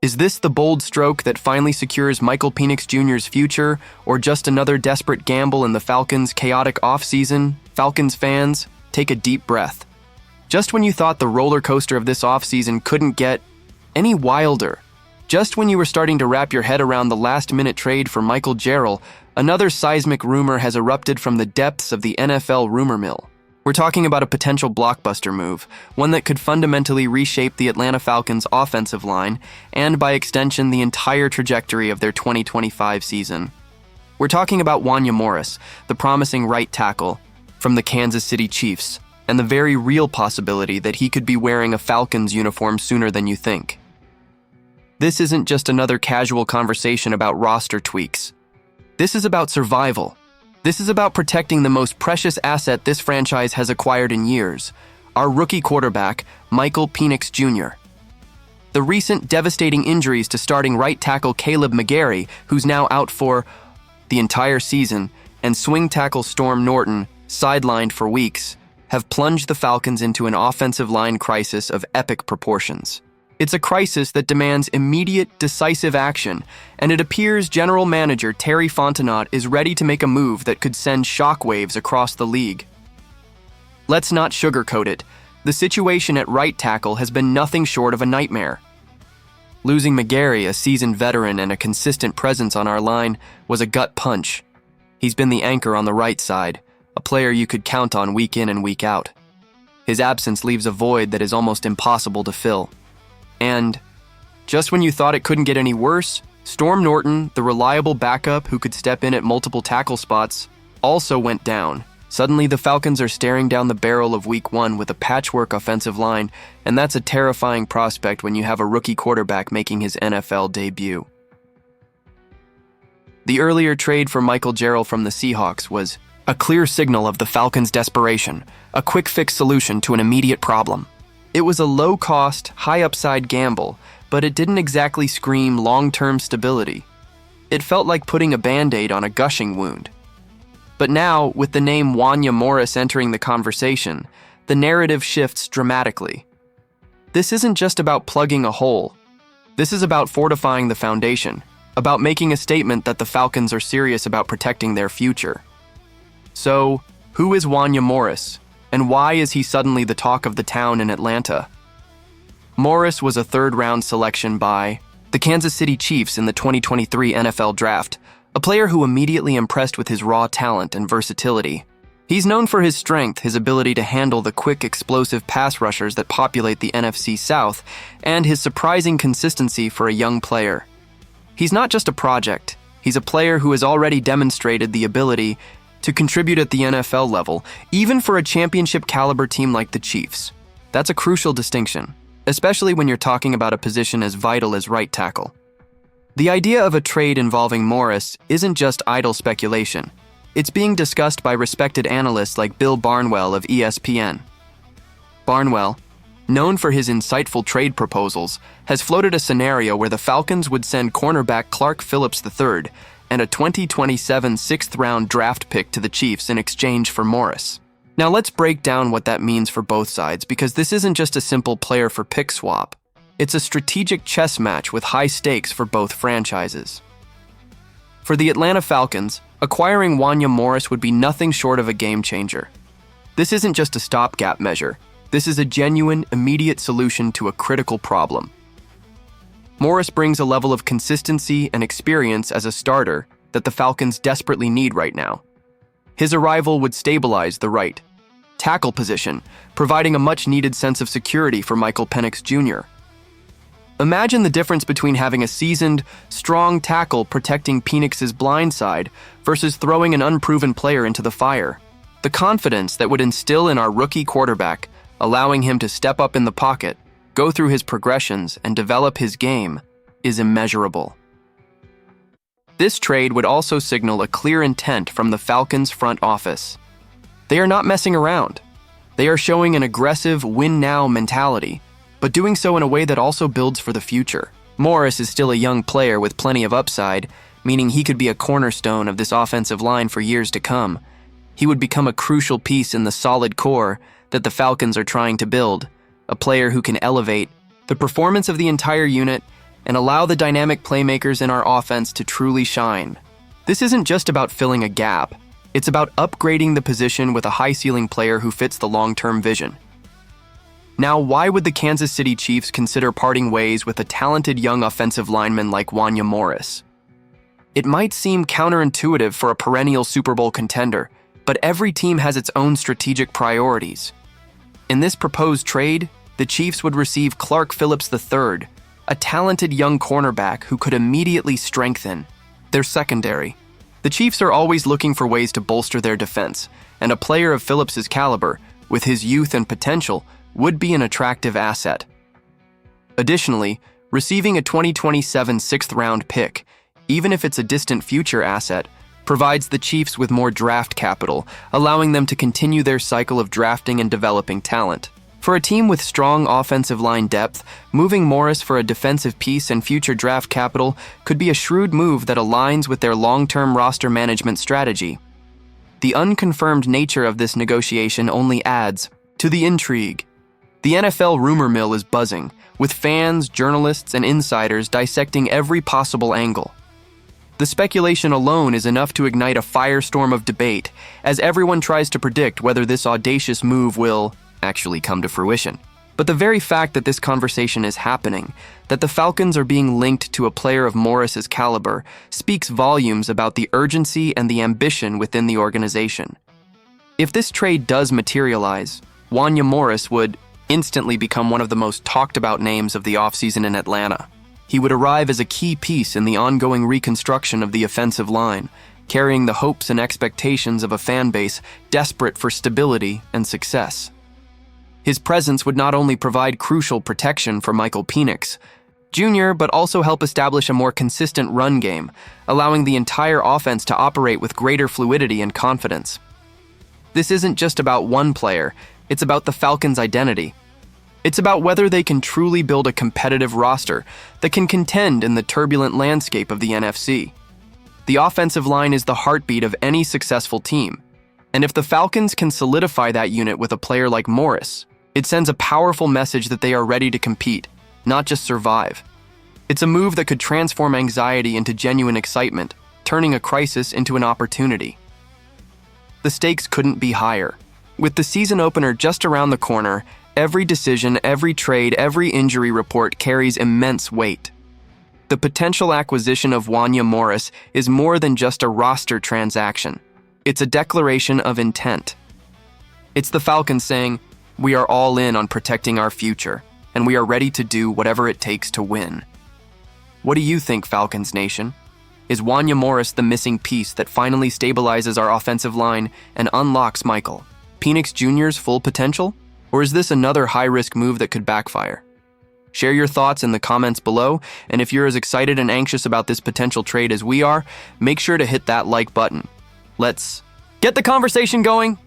Is this the bold stroke that finally secures Michael Penix Jr.'s future, or just another desperate gamble in the Falcons' chaotic offseason? Falcons fans, take a deep breath. Just when you thought the roller coaster of this offseason couldn't get any wilder, just when you were starting to wrap your head around the last-minute trade for Michael Jarrell, another seismic rumor has erupted from the depths of the NFL rumor mill. We're talking about a potential blockbuster move, one that could fundamentally reshape the Atlanta Falcons' offensive line and, by extension, the entire trajectory of their 2025 season. We're talking about Wanya Morris, the promising right tackle from the Kansas City Chiefs, and the very real possibility that he could be wearing a Falcons uniform sooner than you think. This isn't just another casual conversation about roster tweaks. This is about survival. This is about protecting the most precious asset this franchise has acquired in years, our rookie quarterback, Michael Penix Jr. The recent devastating injuries to starting right tackle Kaleb McGary, who's now out for the entire season, and swing tackle Storm Norton, sidelined for weeks, have plunged the Falcons into an offensive line crisis of epic proportions. It's a crisis that demands immediate, decisive action, and it appears General Manager Terry Fontenot is ready to make a move that could send shockwaves across the league. Let's not sugarcoat it. The situation at right tackle has been nothing short of a nightmare. Losing McGary, a seasoned veteran and a consistent presence on our line, was a gut punch. He's been the anchor on the right side, a player you could count on week in and week out. His absence leaves a void that is almost impossible to fill. And just when you thought it couldn't get any worse, Storm Norton, the reliable backup who could step in at multiple tackle spots, also went down. Suddenly, the Falcons are staring down the barrel of Week 1 with a patchwork offensive line, and that's a terrifying prospect when you have a rookie quarterback making his NFL debut. The earlier trade for Michael Jarrell from the Seahawks was a clear signal of the Falcons' desperation, a quick-fix solution to an immediate problem. It was a low-cost, high-upside gamble, but it didn't exactly scream long-term stability. It felt like putting a Band-Aid on a gushing wound. But now, with the name Wanya Morris entering the conversation, the narrative shifts dramatically. This isn't just about plugging a hole. This is about fortifying the foundation, about making a statement that the Falcons are serious about protecting their future. So, who is Wanya Morris? And why is he suddenly the talk of the town in Atlanta? Morris was a third-round selection by the Kansas City Chiefs in the 2023 NFL Draft, a player who immediately impressed with his raw talent and versatility. He's known for his strength, his ability to handle the quick, explosive pass rushers that populate the NFC South, and his surprising consistency for a young player. He's not just a project. He's a player who has already demonstrated the ability to contribute at the NFL level, even for a championship-caliber team like the Chiefs. That's a crucial distinction, especially when you're talking about a position as vital as right tackle. The idea of a trade involving Morris isn't just idle speculation. It's being discussed by respected analysts like Bill Barnwell of ESPN. Barnwell, known for his insightful trade proposals, has floated a scenario where the Falcons would send cornerback Clark Phillips III and a 2027 sixth-round draft pick to the Chiefs in exchange for Morris. Now let's break down what that means for both sides, because this isn't just a simple player-for-pick swap. It's a strategic chess match with high stakes for both franchises. For the Atlanta Falcons, acquiring Wanya Morris would be nothing short of a game-changer. This isn't just a stopgap measure. This is a genuine, immediate solution to a critical problem. Morris brings a level of consistency and experience as a starter that the Falcons desperately need right now. His arrival would stabilize the right tackle position, providing a much-needed sense of security for Michael Penix Jr. Imagine the difference between having a seasoned, strong tackle protecting Penix's blind side versus throwing an unproven player into the fire. The confidence that would instill in our rookie quarterback, allowing him to step up in the pocket, go through his progressions, and develop his game, is immeasurable. This trade would also signal a clear intent from the Falcons' front office. They are not messing around. They are showing an aggressive win-now mentality, but doing so in a way that also builds for the future. Morris is still a young player with plenty of upside, meaning he could be a cornerstone of this offensive line for years to come. He would become a crucial piece in the solid core that the Falcons are trying to build, a player who can elevate the performance of the entire unit and allow the dynamic playmakers in our offense to truly shine. This isn't just about filling a gap. It's about upgrading the position with a high-ceiling player who fits the long-term vision. Now, why would the Kansas City Chiefs consider parting ways with a talented young offensive lineman like Wanya Morris? It might seem counterintuitive for a perennial Super Bowl contender, but every team has its own strategic priorities. In this proposed trade, the Chiefs would receive Clark Phillips III, a talented young cornerback who could immediately strengthen their secondary. The Chiefs are always looking for ways to bolster their defense, and a player of Phillips's caliber, with his youth and potential, would be an attractive asset. Additionally, receiving a 2027 sixth-round pick, even if it's a distant future asset, provides the Chiefs with more draft capital, allowing them to continue their cycle of drafting and developing talent. For a team with strong offensive line depth, moving Morris for a defensive piece and future draft capital could be a shrewd move that aligns with their long-term roster management strategy. The unconfirmed nature of this negotiation only adds to the intrigue. The NFL rumor mill is buzzing, with fans, journalists, and insiders dissecting every possible angle. The speculation alone is enough to ignite a firestorm of debate, as everyone tries to predict whether this audacious move will actually come to fruition. But the very fact that this conversation is happening, that the Falcons are being linked to a player of Morris's caliber, speaks volumes about the urgency and the ambition within the organization. If this trade does materialize, Wanya Morris would instantly become one of the most talked about names of the offseason in Atlanta. He would arrive as a key piece in the ongoing reconstruction of the offensive line, carrying the hopes and expectations of a fan base desperate for stability and success. His presence would not only provide crucial protection for Michael Penix Jr., but also help establish a more consistent run game, allowing the entire offense to operate with greater fluidity and confidence. This isn't just about one player, it's about the Falcons' identity. It's about whether they can truly build a competitive roster that can contend in the turbulent landscape of the NFC. The offensive line is the heartbeat of any successful team, and if the Falcons can solidify that unit with a player like Morris, it sends a powerful message that they are ready to compete, not just survive. It's a move that could transform anxiety into genuine excitement, turning a crisis into an opportunity. The stakes couldn't be higher. With the season opener just around the corner, every decision, every trade, every injury report carries immense weight. The potential acquisition of Wanya Morris is more than just a roster transaction. It's a declaration of intent. It's the Falcons saying, "We are all in on protecting our future, and we are ready to do whatever it takes to win." What do you think, Falcons Nation? Is Wanya Morris the missing piece that finally stabilizes our offensive line and unlocks Michael Penix Jr.'s full potential? Or is this another high-risk move that could backfire? Share your thoughts in the comments below, and if you're as excited and anxious about this potential trade as we are, make sure to hit that like button. Let's get the conversation going!